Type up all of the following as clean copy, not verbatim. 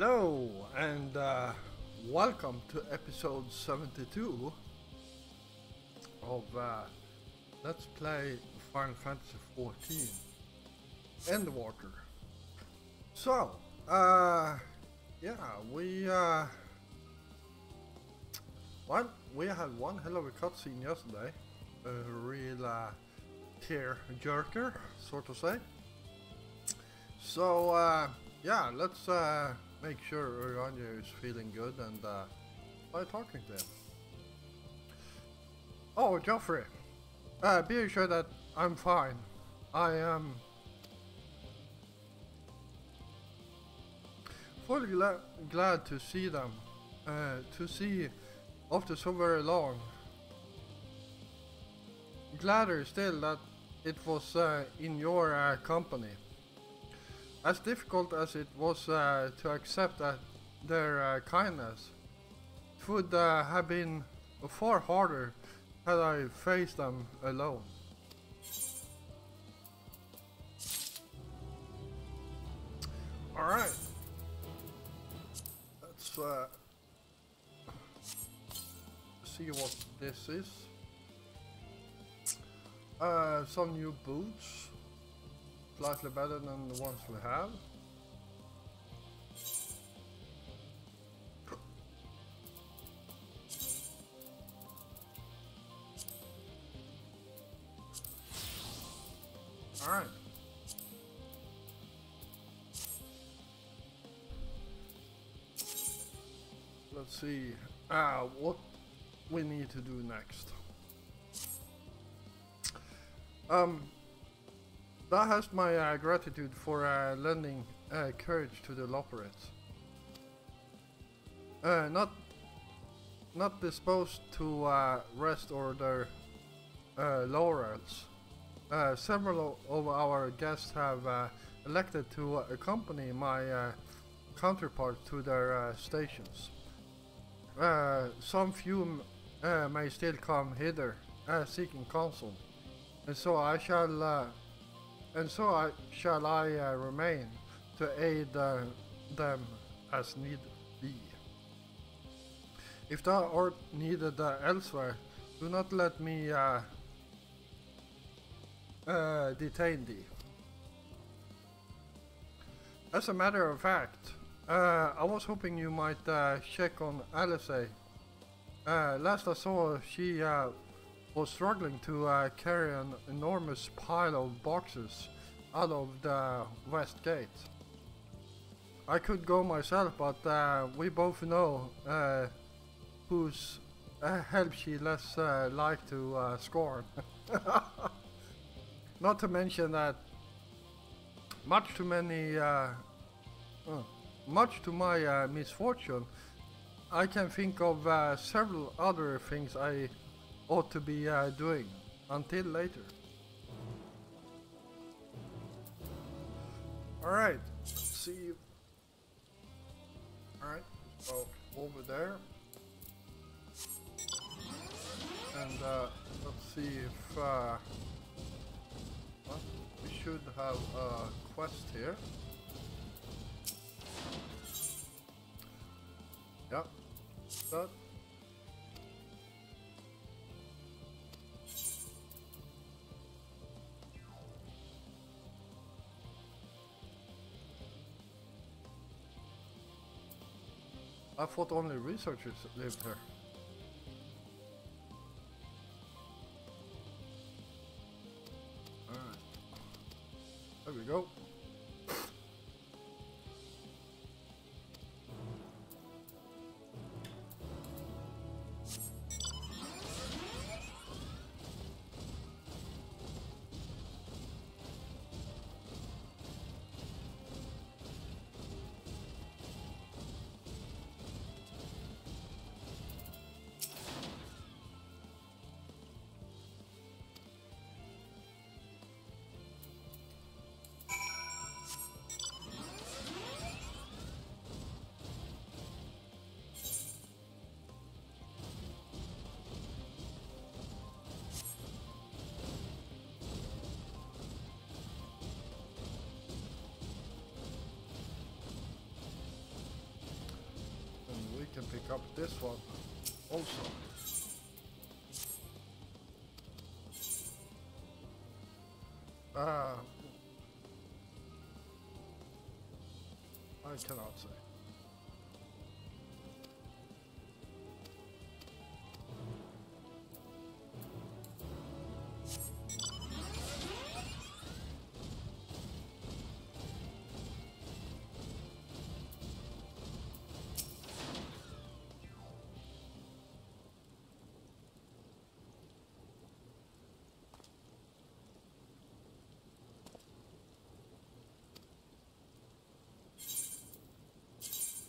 Hello and welcome to episode 72 of Let's Play Final Fantasy 14 in the water. So, yeah, we had one hell of a cutscene yesterday, a real tear jerker, so to say. So, yeah, let's make sure Urania is feeling good and by talking to him. Oh, Joffrey, be assured that I'm fine. I am fully glad to see them, to see after so very long. Gladder still that it was in your company. As difficult as it was to accept their kindness, it would have been far harder had I faced them alone. Alright, let's see what this is. Some new boots. Slightly better than the ones we have. Alright. Let's see what we need to do next. That has my gratitude for lending courage to the Loporits. Not disposed to rest or their laurels. Several of our guests have elected to accompany my counterparts to their stations. Some few may still come hither seeking counsel, and so I shall. Remain to aid them as need be. If thou art needed elsewhere, do not let me detain thee. As a matter of fact, I was hoping you might check on Alice. Last I saw, she was struggling to carry an enormous pile of boxes out of the west gate. I could go myself, but we both know whose help she less like to scorn. Not to mention that much to my misfortune, I can think of several other things I ought to be doing until later. Alright, let's see. Alright, so over there. And let's see if well, we should have a quest here. Yeah, that. I thought only researchers lived here. Alright. There we go. can pick up this one also. I cannot say.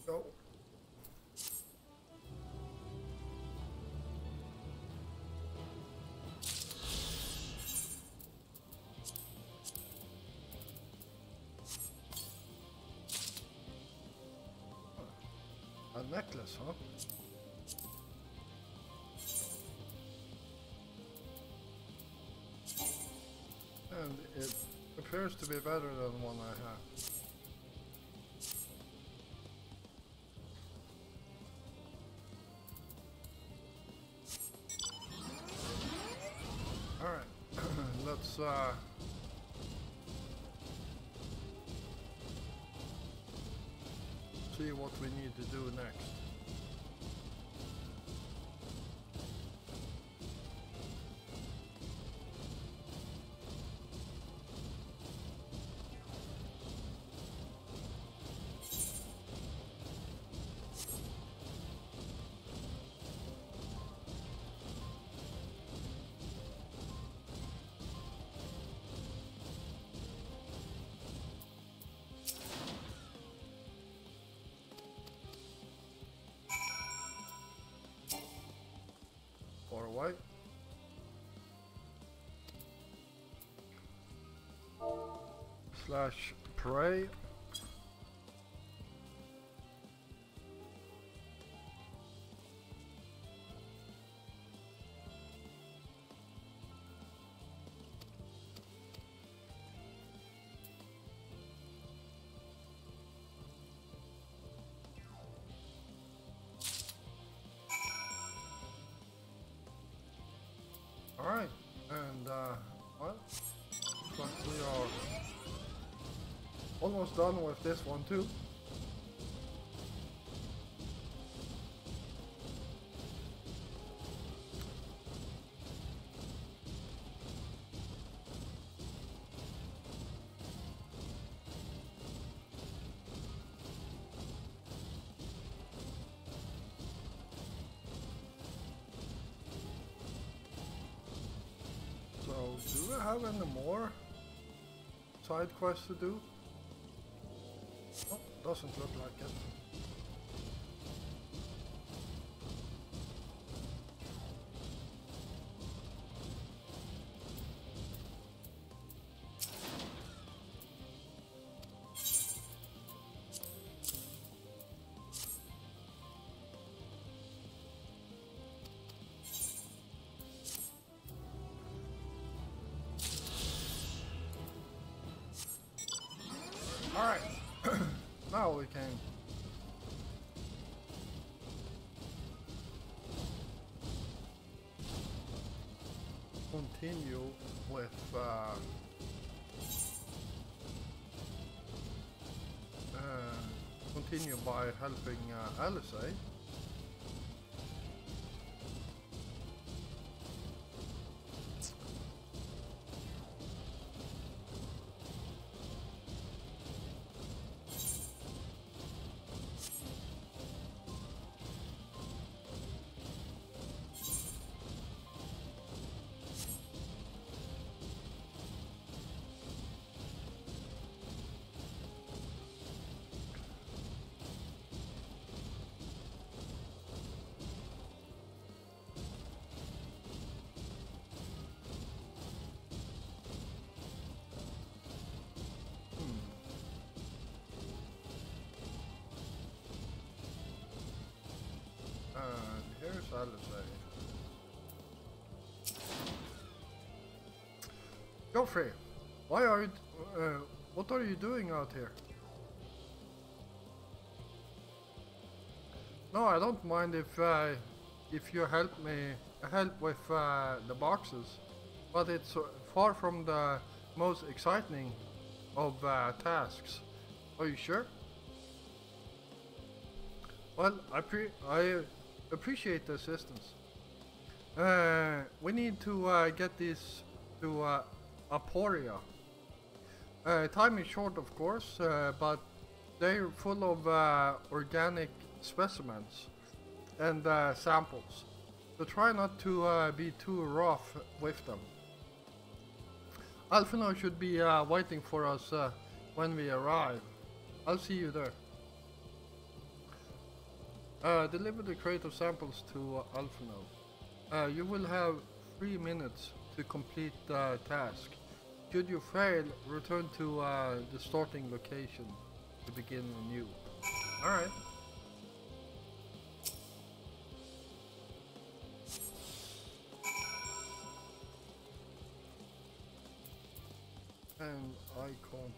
Go. A necklace, huh? And it appears to be better than one I have. Let's see what we need to do next. Far away. Slash pray. Alright, and well, looks like we are almost done with this one too. So, do we have any more side quests to do? Oh, doesn't look like it. Alright, now we can continue with continue by helping Alice. Here's Alice. Geoffrey, why are you, what are you doing out here? No, I don't mind if you help with the boxes, but it's far from the most exciting of tasks. Are you sure? Well, I appreciate the assistance. We need to get this to Aporia. Time is short, of course, but they're full of organic specimens and samples. So try not to be too rough with them. Alphino should be waiting for us when we arrive. I'll see you there. Deliver the crate of samples to Alphino. You will have 3 minutes to complete the task. Should you fail, return to the starting location to begin anew. Alright. And icon.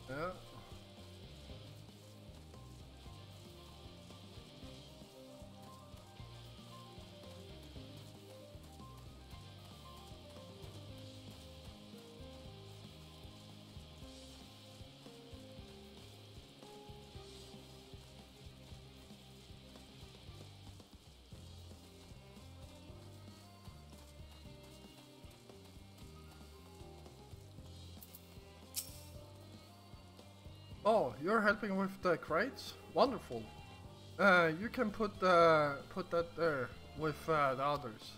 Yeah. Oh, you're helping with the crates? Wonderful. You can put that there with the others.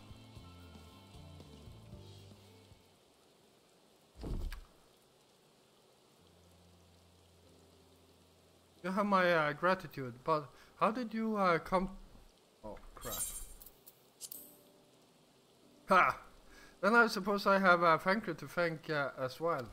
You have my gratitude, but how did you come? Oh crap! Ha! Then I suppose I have a thank you to thank as well.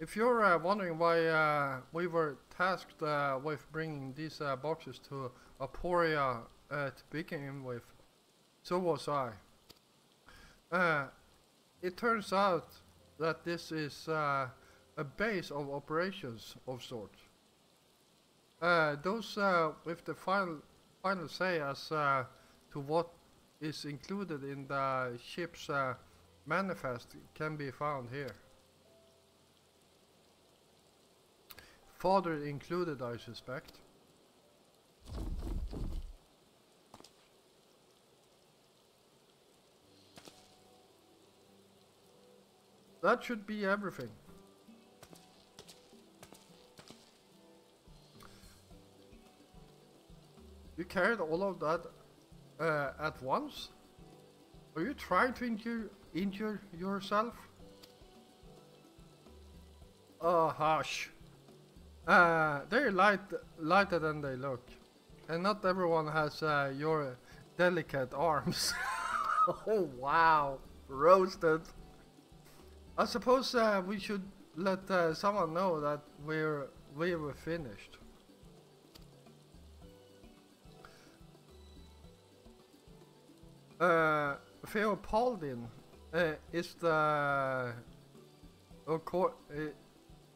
If you're wondering why we were tasked with bringing these boxes to Aporia to begin with, so was I. It turns out that this is a base of operations of sorts. Those with the final say as to what is included in the ship's manifest can be found here. Father included, I suspect. That should be everything. You carried all of that at once? Are you trying to injure yourself? Oh, hush. They're lighter than they look. And not everyone has your delicate arms. Oh, wow. Roasted. I suppose we should let someone know that we were finished. Theopaldin is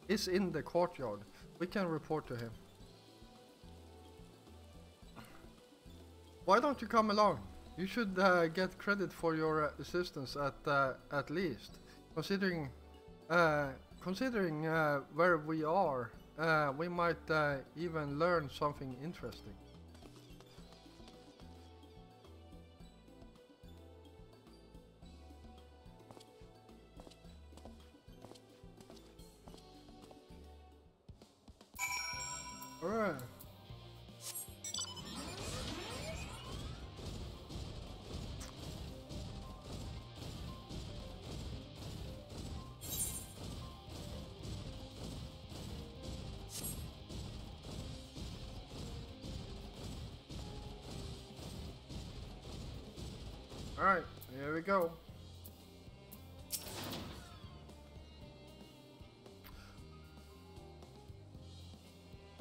is in the courtyard. We can report to him. Why don't you come along? You should get credit for your assistance at least. Considering where we are, we might even learn something interesting. Alright. Alright, here we go.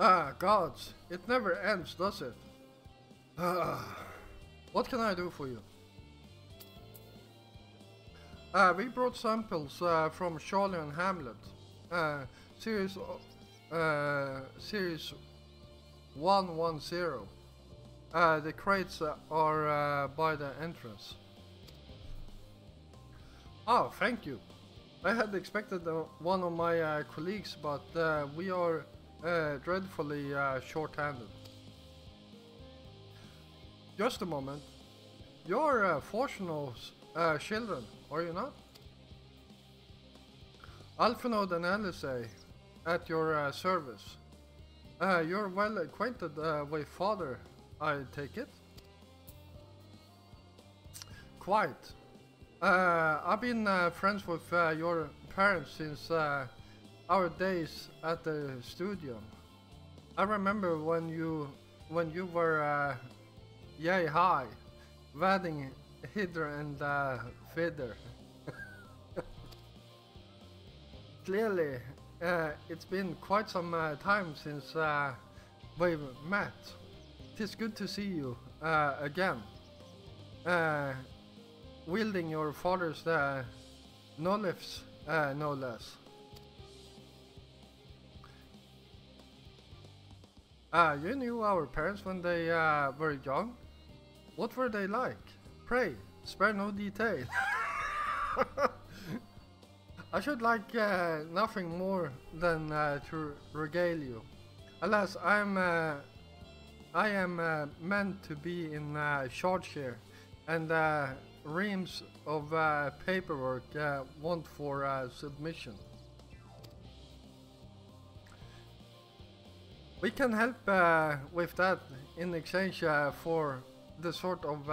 Ah, gods, it never ends, does it? What can I do for you? We brought samples from Charlie and Hamlet. Series 110. The crates are by the entrance. Oh, thank you. I had expected one of my colleagues, but we are dreadfully short-handed. Just a moment. You're Fortunal's children, are you not? Alphenode and Alice at your service. You're well acquainted with father, I take it? Quite. I've been friends with your parents since our days at the studio. I remember when you were yay high, wadding hither and thither. Clearly, it's been quite some time since we've met. It's good to see you again, wielding your father's knowledge, no less. You knew our parents when they were young? What were they like? Pray, spare no detail. I should like nothing more than to regale you. Alas, I am meant to be in charge here, and reams of paperwork want for submission. We can help with that in exchange for the sort of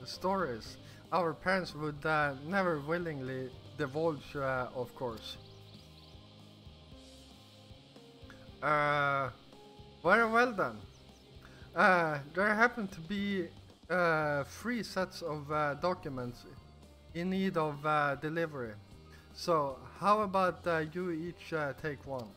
stories our parents would never willingly divulge, of course. Very well then. There happen to be 3 sets of documents in need of delivery. So how about you each take one?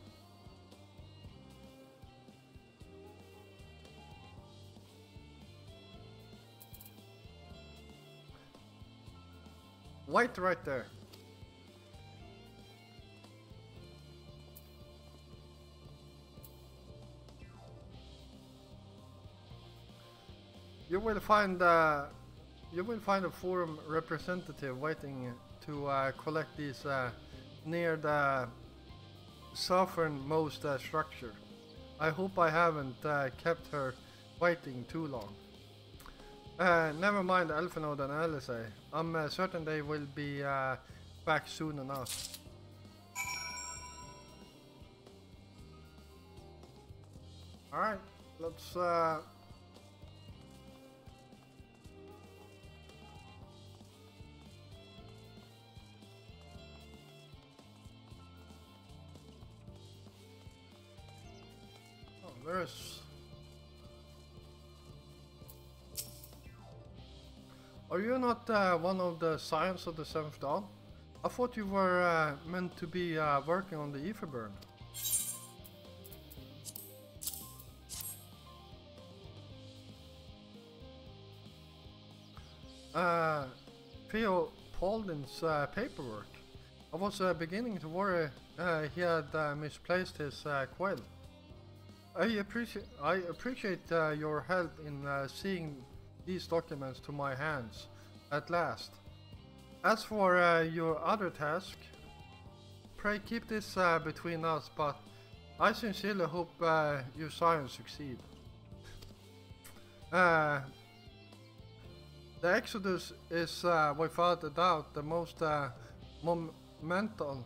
Wait right there. You will find a forum representative waiting to collect these near the southernmost structure. I hope I haven't kept her waiting too long. Never mind Alphenode and Alice. I'm certain they will be back soon enough. Alright, let's there's... Are you not one of the Scions of the Seventh Dawn? I thought you were meant to be working on the Etherburn. Theo Pauldin's paperwork. I was beginning to worry he had misplaced his quill. I appreciate your help in seeing these documents to my hands at last. As for your other task, pray keep this between us, but I sincerely hope your science succeed. The Exodus is without a doubt the most monumental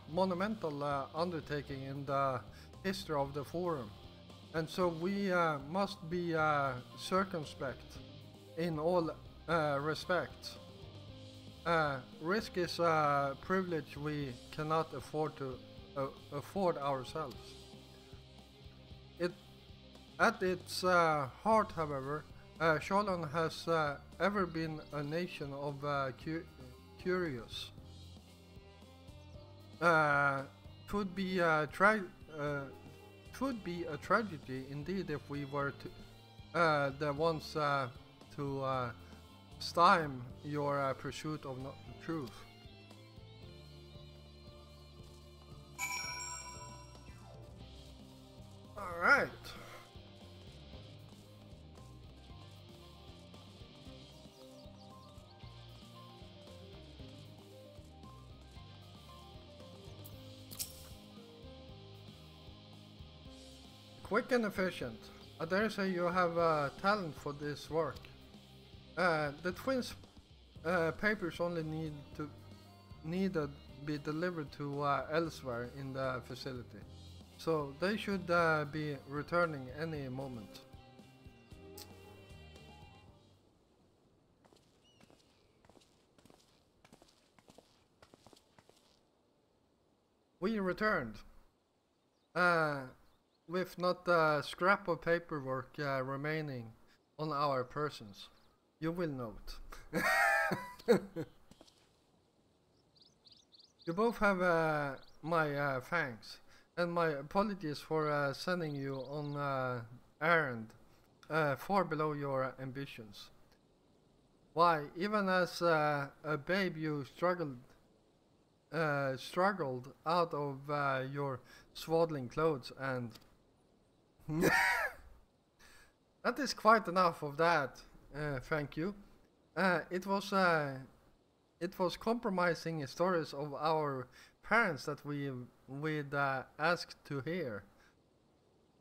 undertaking in the history of the Forum, and so we must be circumspect in all respects. Risk is a privilege we cannot afford to afford ourselves. At its heart, however, Sholon has ever been a nation of curious. Twould be twould be a tragedy indeed if we were to the ones to stymie your pursuit of truth. All right. Quick and efficient. I dare say you have talent for this work. The twins' papers only need to be delivered to elsewhere in the facility, so they should be returning any moment. We returned. With not a scrap of paperwork remaining on our persons, you will note. You both have my thanks, and my apologies for sending you on errand far below your ambitions. Why, even as a babe you struggled out of your swaddling clothes and that is quite enough of that, thank you. It was compromising stories of our parents that we'd asked to hear.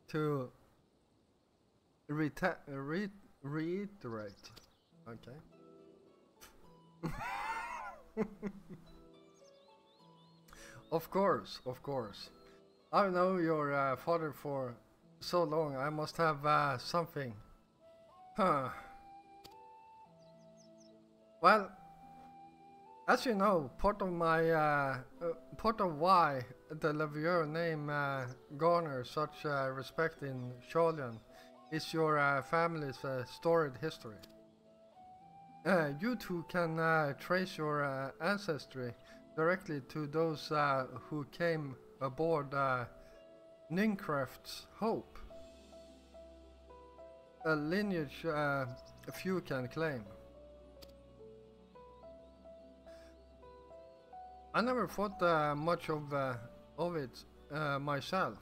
To reiterate, okay. Of course. I know your father for so long. I must have something. Huh. Well, as you know, part of why the Levier name garners such respect in Sholian is your family's storied history. You two can trace your ancestry directly to those who came aboard Nincraft's Hope, a lineage few can claim. I never thought much of it myself.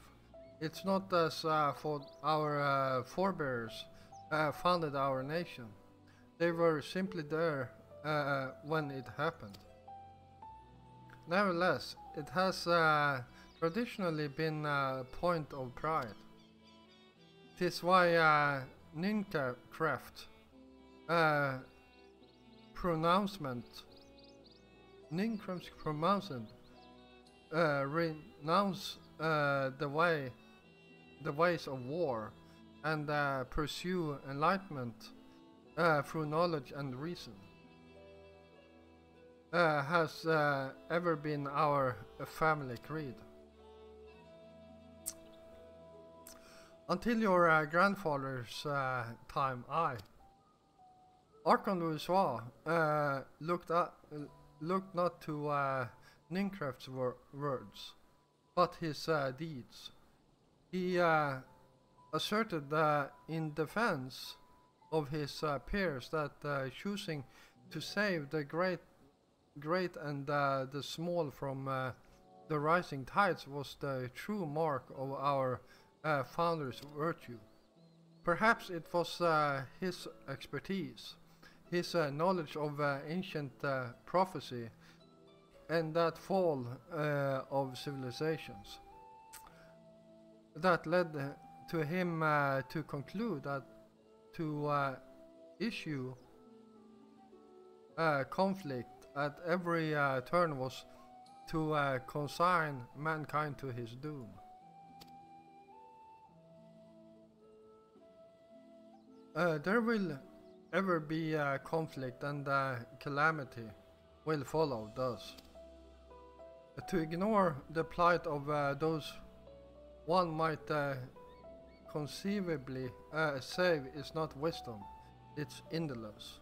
It's not as for our forebears founded our nation. They were simply there when it happened. Nevertheless, it has traditionally been a point of pride. 'Tis why Nincraft Nincraft's pronouncement renounce the ways of war and pursue enlightenment through knowledge and reason. Has ever been our family creed. Until your grandfather's time, Archon Louisois looked not to Nincraft's words, but his deeds. He asserted in defense of his peers that choosing to save the great and the small from the rising tides was the true mark of our founder's virtue. Perhaps it was his expertise, his knowledge of ancient prophecy, and that fall of civilizations that led to him to conclude that to issue conflict at every turn was to consign mankind to his doom. There will ever be conflict, and calamity will follow thus. To ignore the plight of those one might conceivably save is not wisdom. its indolence.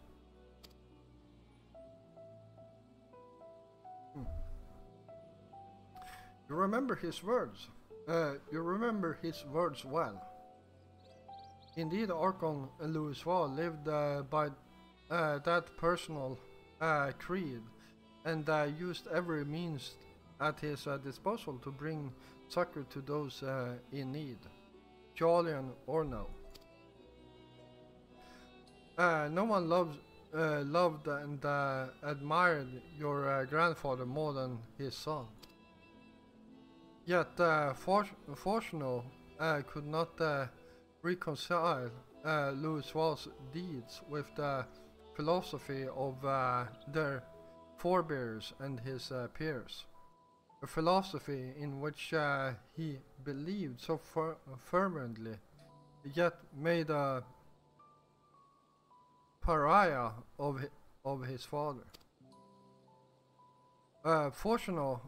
You remember his words. You remember his words well. Indeed, Archon Louisoix lived by that personal creed, and used every means at his disposal to bring succor to those in need, Julian or no. No one loved and admired your grandfather more than his son. Yet Fortuno could not reconcile Louisoix's deeds with the philosophy of their forebears and his peers, a philosophy in which he believed so fervently, yet made a pariah of his father. Fortuno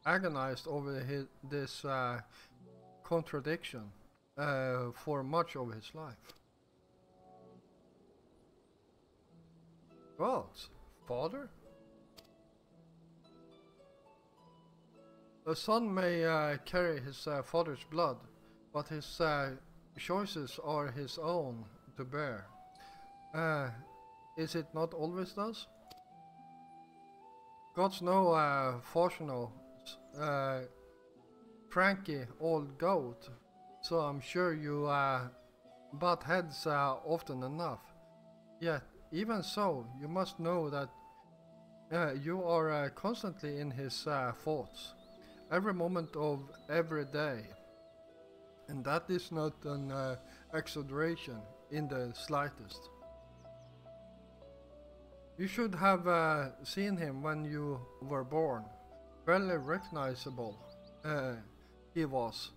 agonized over this contradiction for much of his life. Well, father? A son may carry his father's blood, but his choices are his own to bear. Is it not always thus? God's no Fortuno's cranky old goat, so I'm sure you butt heads often enough. Yet, even so, you must know that you are constantly in his thoughts, every moment of every day. And that is not an exaggeration in the slightest. You should have seen him when you were born. Barely recognizable he was,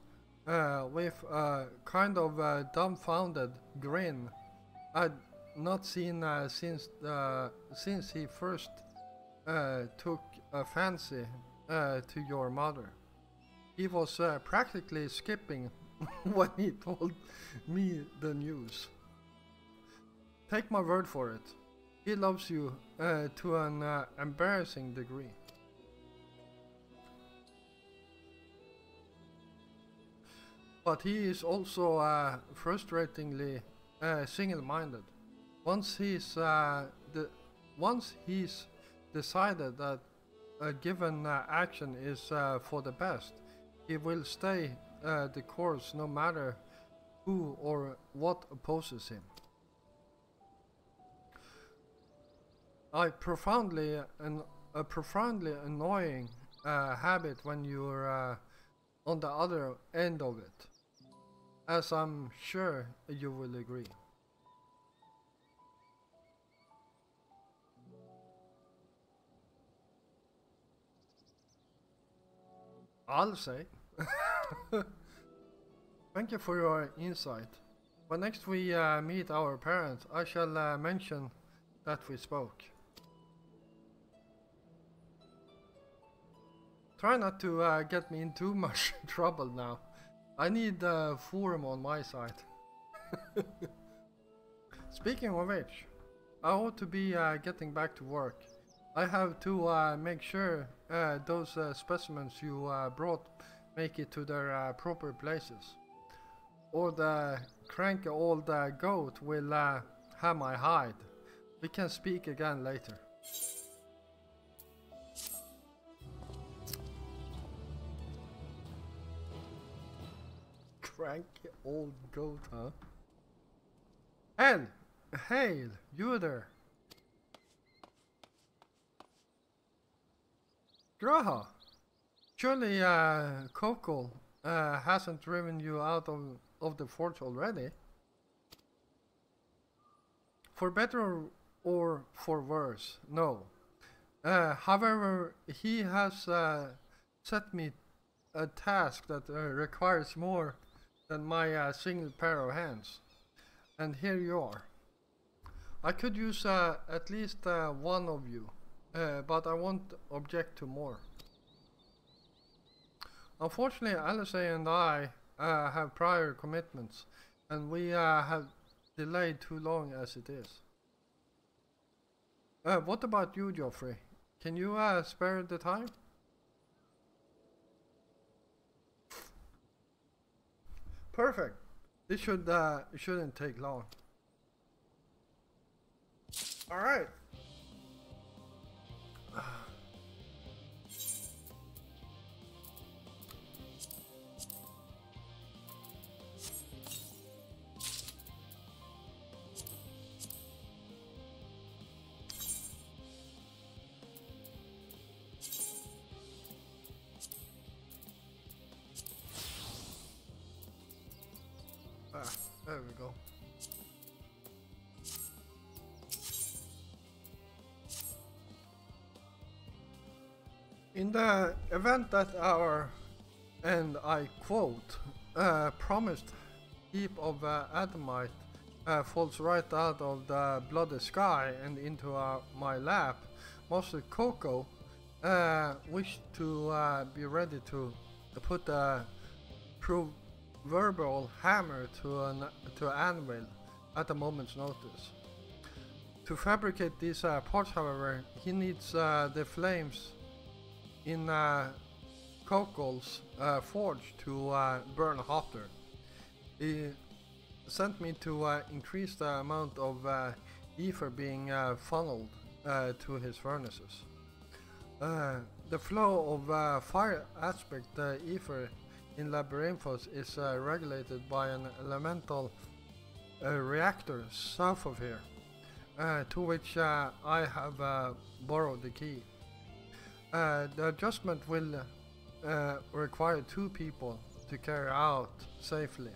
with a kind of dumbfounded grin I'd not seen since he first took a fancy to your mother. He was practically skipping when he told me the news. Take my word for it, he loves you to an embarrassing degree. But he is also frustratingly single-minded. Once he's decided that a given action is for the best, he will stay the course no matter who or what opposes him. A profoundly annoying habit when you're on the other end of it, as I'm sure you will agree. I'll say. Thank you for your insight. When next we meet our parents, I shall mention that we spoke. Try not to get me in too much trouble now. I need forum on my side. Speaking of which, I ought to be getting back to work. I have to make sure those specimens you brought make it to their proper places, or the cranky old goat will have my hide. We can speak again later. Cranky old goat, huh? Hail, you there. Graha, surely Coco hasn't driven you out of the fort already? For better or for worse, no. However, he has set me a task that requires more than my single pair of hands. And here you are. I could use at least one of you, but I won't object to more. Unfortunately, Alice and I have prior commitments, and we have delayed too long as it is. What about you, Geoffrey? Can you spare the time? Perfect. This shouldn't take long. All right. There we go. In the event that our, and I quote, promised heap of adamite falls right out of the bloody sky and into my lap, Master Coco wished to be ready to put a proverbial hammer to an anvil at a moment's notice. To fabricate these parts, however, he needs the flames in Coco's forge to burn hotter. He sent me to increase the amount of ether being funneled to his furnaces. The flow of fire aspect ether in Labyrinthos is regulated by an elemental reactor south of here, to which I have borrowed the key. The adjustment will require 2 people to carry out safely,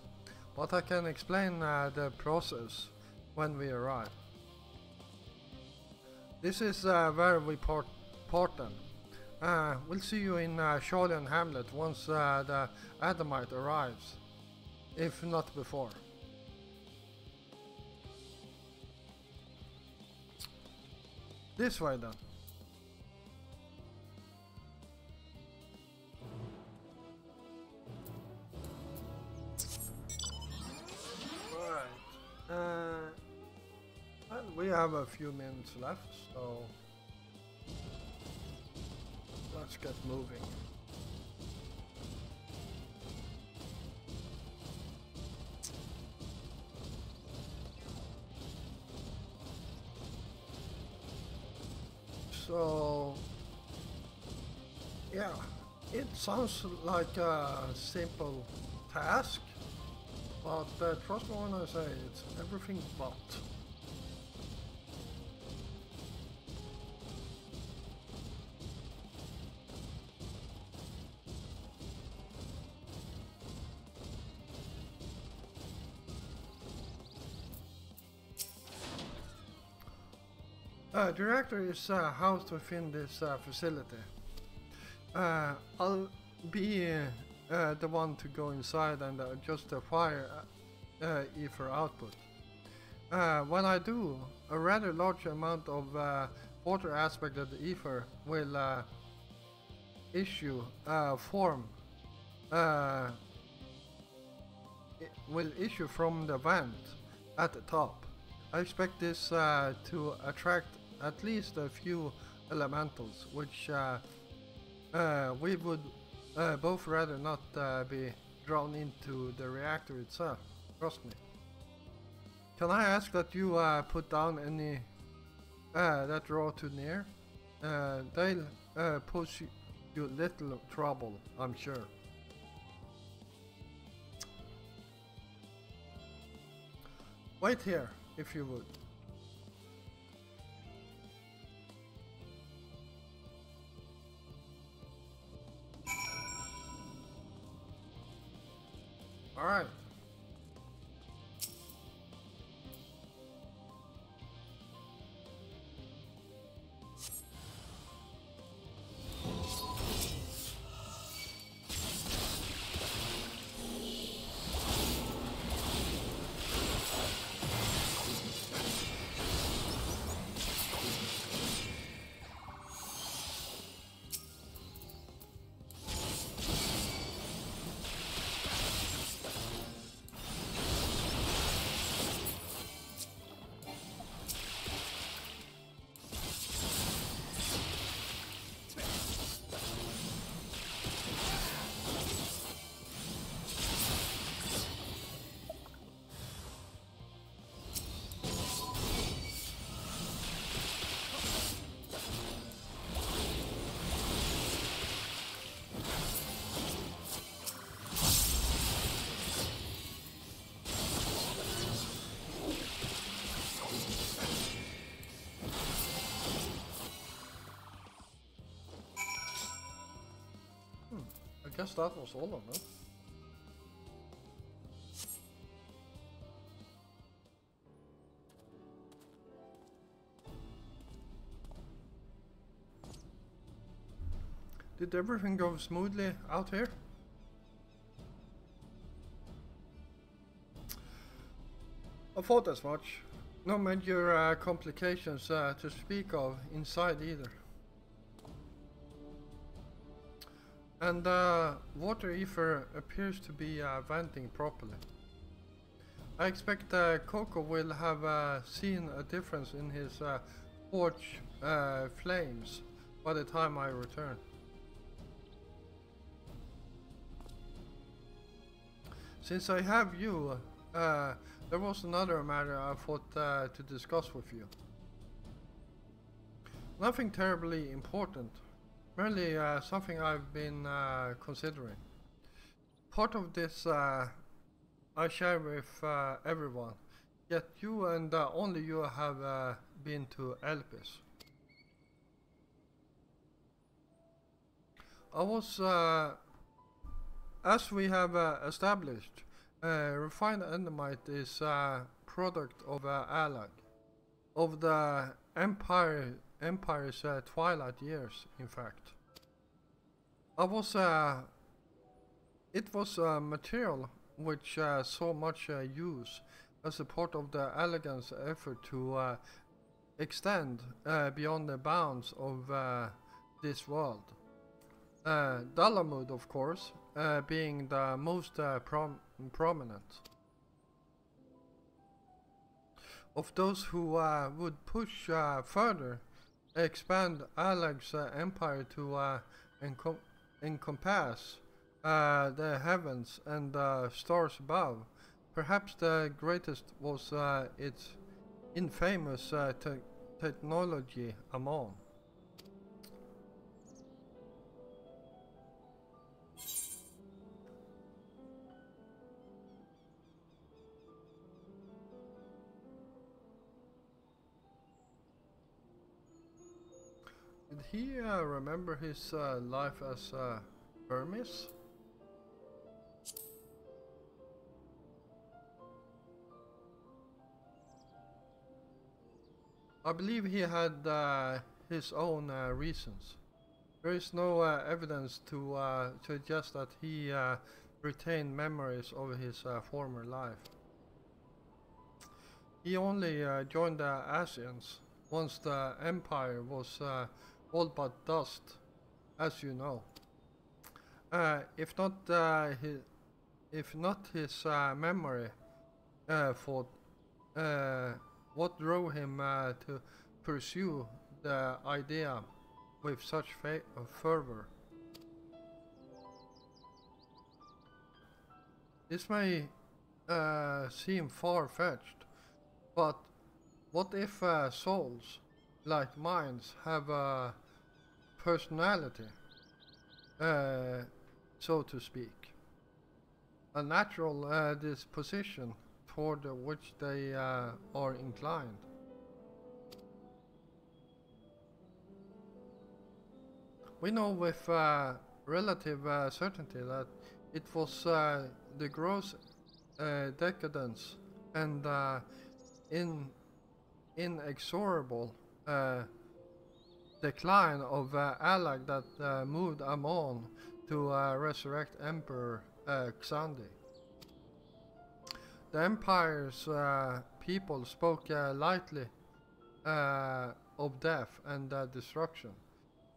but I can explain the process when we arrive. This is very important. We'll see you in Sholian Hamlet once the Adamite arrives, if not before. This way then. Right. Well, we have a few minutes left, so let's get moving. So, yeah, it sounds like a simple task, but trust me when I say it's everything but. The reactor is housed within this facility. I'll be the one to go inside and adjust the fire ether output. When I do, a rather large amount of water aspect of the ether will issue from the vent at the top. I expect this to attract at least a few elementals, which we would both rather not be drawn into the reactor itself. Trust me. Can I ask that you put down any that draw too near? They'll pose you little trouble, I'm sure. Wait here, if you would. All right. guess that was all of them. Did everything go smoothly out here? I thought as much. No major complications to speak of inside either. And water ether appears to be venting properly. I expect Coco will have seen a difference in his forge flames by the time I return. Since I have you, there was another matter I thought to discuss with you. Nothing terribly important, merely something I've been considering. Part of this I share with everyone, yet you and only you have been to Elpis. I was, as we have established, refined endermite is a product of Alag, of the Empire's twilight years, in fact. It was a material which saw much use as a part of the Elegance effort to extend beyond the bounds of this world. Dalamud, of course, being the most prominent. Of those who would push further, expand Alag's empire to encompass the heavens and the stars above. Perhaps the greatest was its infamous technology among. Did he remember his life as Hermes? I believe he had his own reasons. There is no evidence to suggest that he retained memories of his former life. He only joined the Asians once the Empire was all but dust, as you know. If not his memory, for what drove him to pursue the idea with such fervor? This may seem far-fetched, but what if souls, like minds, have a personality, so to speak, a natural disposition toward which they are inclined? We know with relative certainty that it was the gross decadence and inexorable decline of Alag that moved Amon to resurrect Emperor XIV. The Empire's people spoke lightly of death and destruction,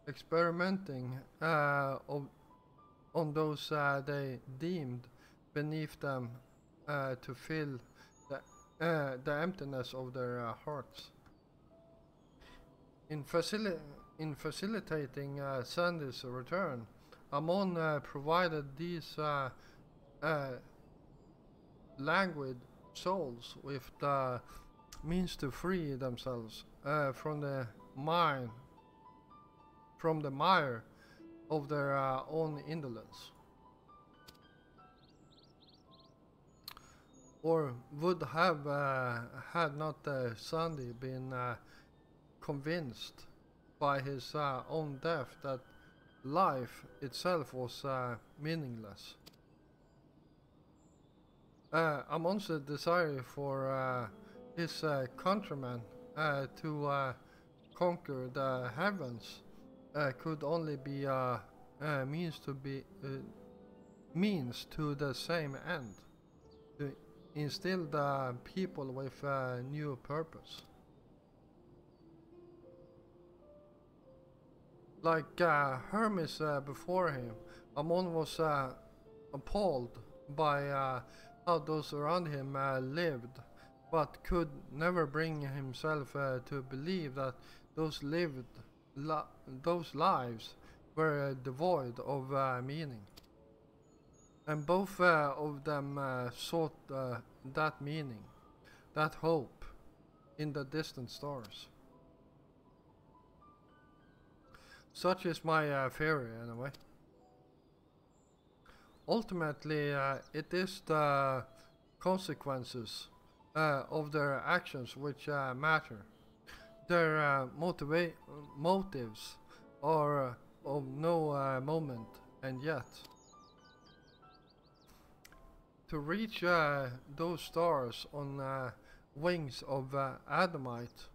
experimenting on those they deemed beneath them to fill the emptiness of their hearts. In facilitating Sandy's return, Amon provided these languid souls with the means to free themselves from the mire of their own indolence. Or would have had not Sandy been convinced by his own death that life itself was meaningless. A monster desire for his countrymen to conquer the heavens could only be a means to the same end, to instill the people with a new purpose. Like Hermes before him, Amon was appalled by how those around him lived, but could never bring himself to believe that those those lives were devoid of meaning. And both of them sought that meaning, that hope, in the distant stars. Such is my theory, anyway. Ultimately, it is the consequences of their actions which matter. Their motives are of no moment, and yet to reach those stars on wings of Adamite,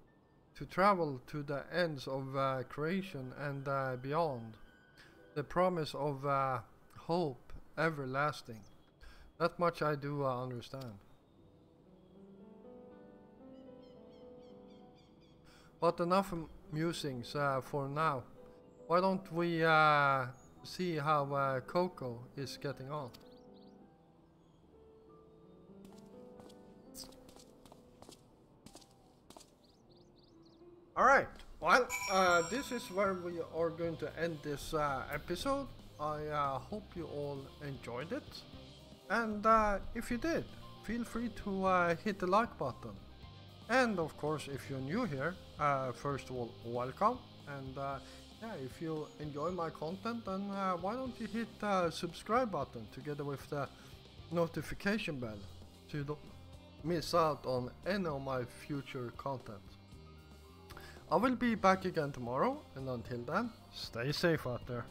to travel to the ends of creation and beyond, the promise of hope everlasting. That much I do understand. But enough musings for now. Why don't we see how Coco is getting on? Alright, well, this is where we are going to end this episode. I hope you all enjoyed it. And if you did, feel free to hit the like button. And of course, if you're new here, first of all, welcome. And yeah, if you enjoy my content, then why don't you hit the subscribe button together with the notification bell so you don't miss out on any of my future content. I will be back again tomorrow, and until then, stay safe out there.